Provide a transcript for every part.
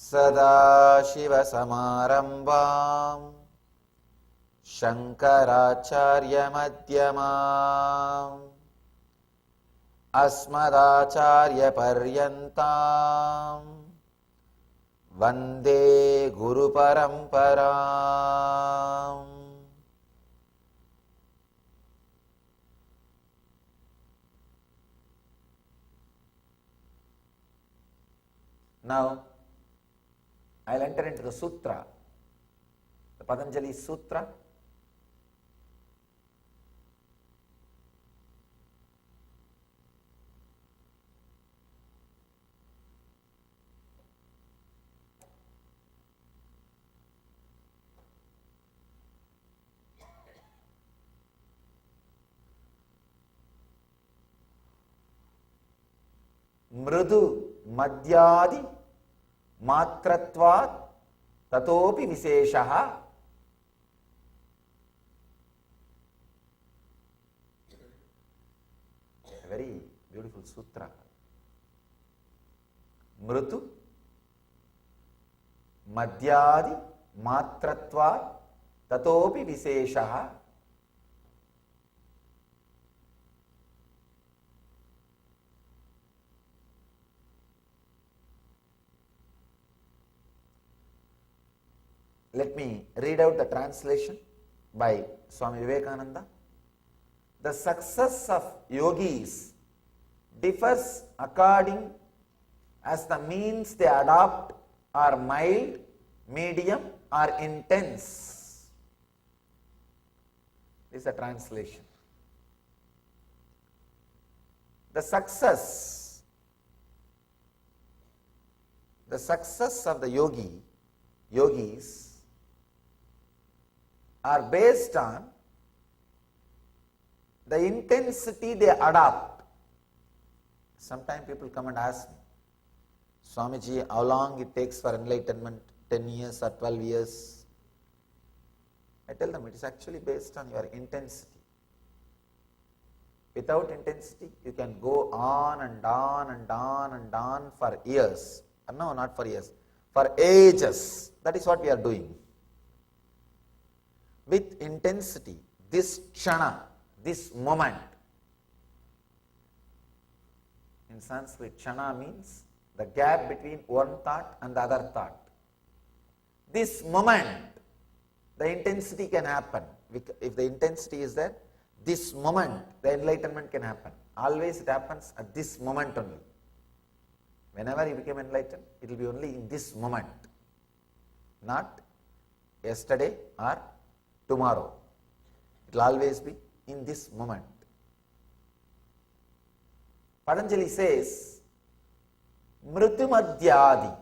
सदाशिवसमारम्भाम् शङ्कराचार्यमध्यमाम् अस्मदाचार्यपर्यन्ताम् वन्दे गुरुपरम्पराम्. Now, I'll enter into the sutra, the Patanjali Sutra. Mrudu madhyadi matratvat tatopi viseshaha. A very beautiful sutra. Mrutu madhyadi matratvat tatopi viseshaha. Let me read out the translation by Swami Vivekananda. The success of yogis differs according as the means they adopt are mild, medium or intense. This is a translation. The success of the yogis are based on the intensity they adopt. Sometimes people come and ask me, Swamiji, how long it takes for enlightenment, 10 years or 12 years? I tell them it is actually based on your intensity. Without intensity, you can go on and on and on and on for years. No, not for years, for ages. That is what we are doing. With intensity, this kshana, this moment. In Sanskrit, kshana means the gap between one thought and the other thought. This moment, the intensity can happen. If the intensity is there, this moment, the enlightenment can happen. Always it happens at this moment only. Whenever you become enlightened, it will be only in this moment, not yesterday or tomorrow. It will always be in this moment. Patanjali says, Mritumadhyadi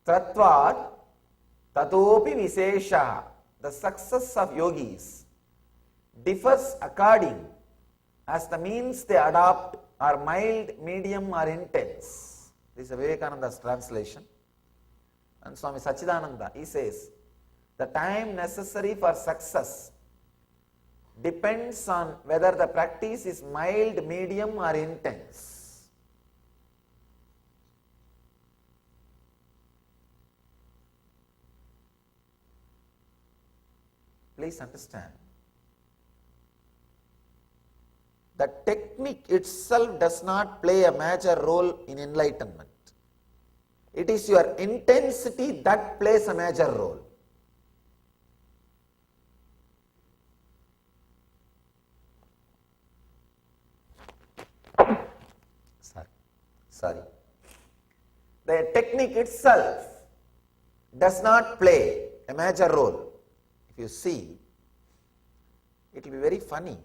Tratvat Tatopi Visesha. The success of yogis differs according as the means they adopt are mild, medium or intense. This is Vivekananda's translation. And Swami Sachidananda, he says, the time necessary for success depends on whether the practice is mild, medium or intense. Please understand, the technique itself does not play a major role in enlightenment. It is your intensity that plays a major role. Sorry. The technique itself does not play a major role. If you see, it will be very funny.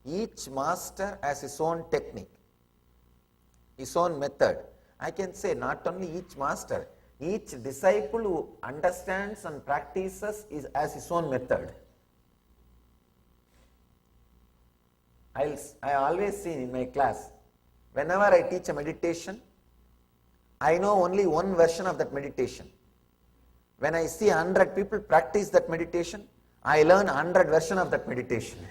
Each master has his own technique, his own method. I can say not only each master, each disciple who understands and practices has his own method. I always see in my class, whenever I teach a meditation, I know only one version of that meditation. When I see 100 people practice that meditation, I learn 100 version of that meditation.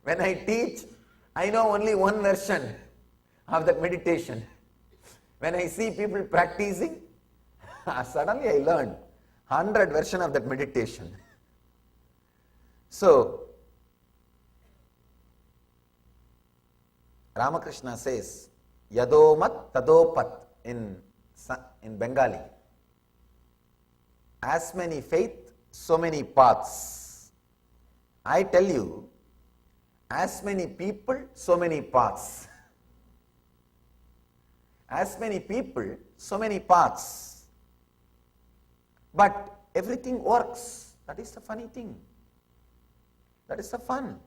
When I teach, I know only one version of that meditation. When I see people practicing, suddenly I learned 100 version of that meditation. So, Ramakrishna says, Yadomat Tadopat in Bengali. As many faith, so many paths. I tell you, as many people, so many paths. As many people, so many paths. But everything works. That is the funny thing. That is the fun.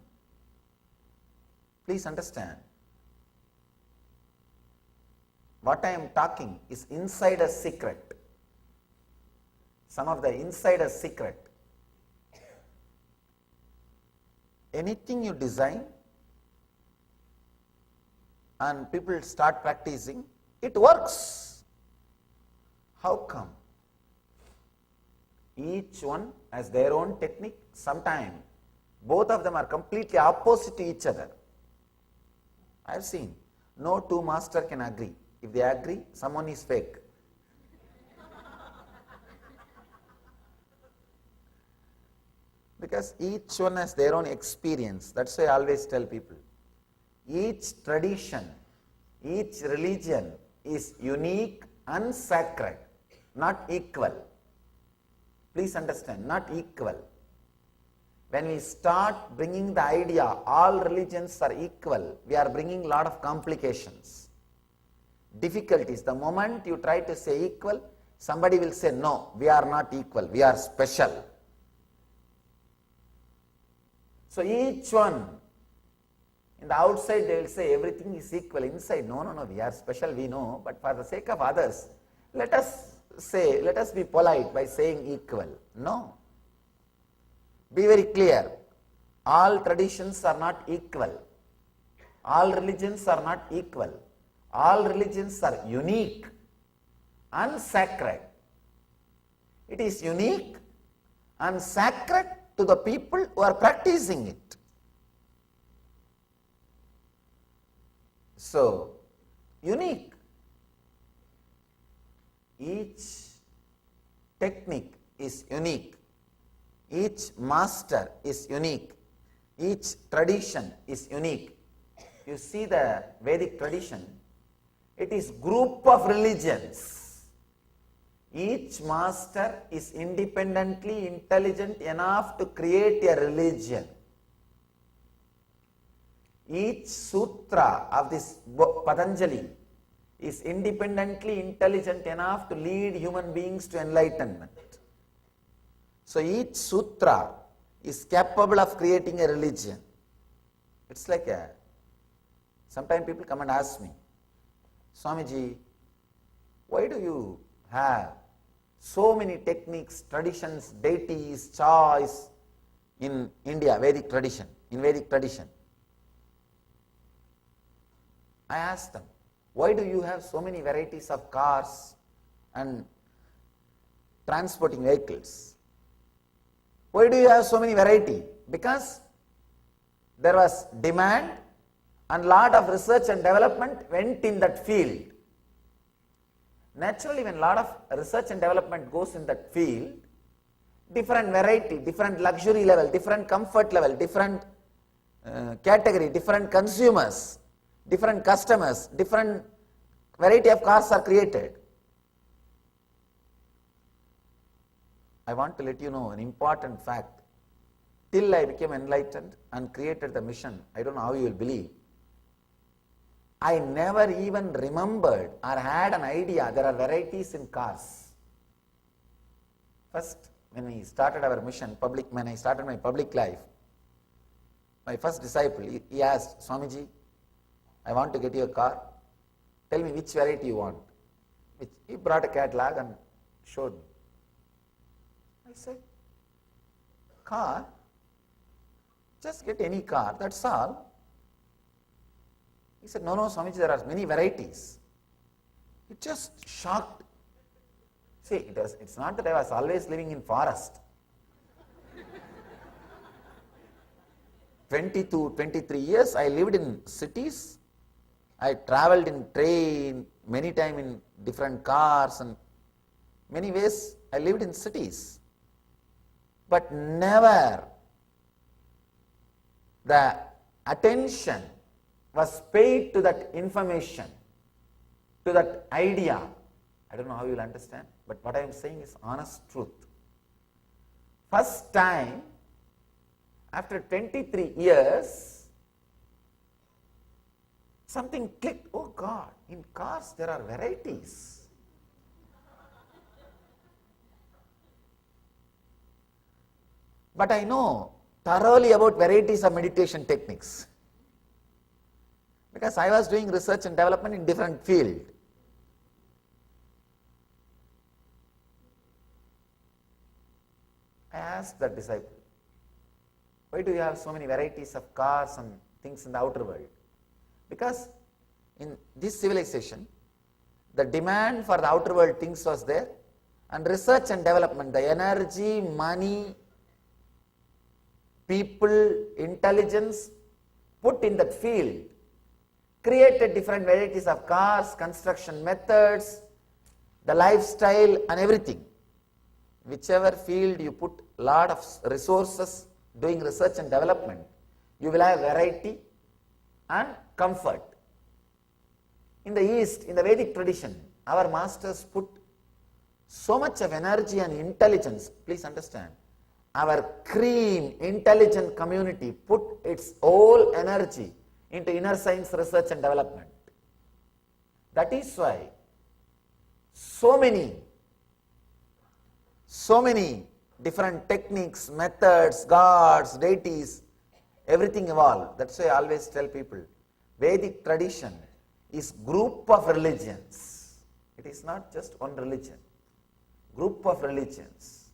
Please understand. What I am talking is insider secret. Some of the insider secret. Anything you design and people start practicing, it works. How come? Each one has their own technique. Sometimes both of them are completely opposite to each other. I have seen no two masters can agree. If they agree, someone is fake. Because each one has their own experience. That's why I always tell people, each tradition, each religion is unique and sacred, not equal. Please understand, not equal. When we start bringing the idea, all religions are equal, we are bringing a lot of complications, difficulties. The moment you try to say equal, somebody will say, no, we are not equal, we are special. So each one, in the outside they will say everything is equal, inside, no, we are special, we know, but for the sake of others, let us be polite by saying equal. No. Be very clear. All traditions are not equal. All religions are not equal. All religions are unique and sacred. It is unique and sacred to the people who are practicing it. So, unique. Each technique is unique. Each master is unique. Each tradition is unique. You see the Vedic tradition, it is group of religions. Each master is independently intelligent enough to create a religion. Each sutra of this Patanjali is independently intelligent enough to lead human beings to enlightenment. So each sutra is capable of creating a religion. It's like sometimes people come and ask me, Swamiji, why do you have so many techniques, traditions, deities, choice in India, Vedic tradition, I ask them, why do you have so many varieties of cars and transporting vehicles? Why do you have so many variety? Because there was demand and lot of research and development went in that field. Naturally, when a lot of research and development goes in that field, different variety, different luxury level, different comfort level, different category, different consumers, different customers, different variety of cars are created. I want to let you know an important fact. Till I became enlightened and created the mission, I don't know how you will believe, I never even remembered or had an idea there are varieties in cars. First, when we started our mission, when I started my public life, my first disciple, he asked, Swamiji, I want to get you a car. Tell me which variety you want. He brought a catalog and showed me. I said, car? Just get any car, that's all. He said, no, Swamiji, there are many varieties. It just shocked. See, it's not that I was always living in forest. 20 to 23 years I lived in cities. I traveled in train, many times in different cars, and many ways I lived in cities. But never the attention was paid to that information, to that idea. I don't know how you will understand, but what I am saying is honest truth. First time, after 23 years, something clicked. Oh God, in cars there are varieties. But I know thoroughly about varieties of meditation techniques, because I was doing research and development in different field. I asked the disciple, why do you have so many varieties of cars and things in the outer world? Because in this civilization, the demand for the outer world things was there, and research and development, the energy, money, people, intelligence put in that field created different varieties of cars, construction methods, the lifestyle and everything. Whichever field you put lot of resources doing research and development, you will have variety and comfort. In the East, in the Vedic tradition, our masters put so much of energy and intelligence. Please understand, our cream, intelligent community put its whole energy into inner science research and development. That is why so many different techniques, methods, gods, deities, everything evolved. That's why I always tell people, Vedic tradition is group of religions. It is not just one religion. Group of religions.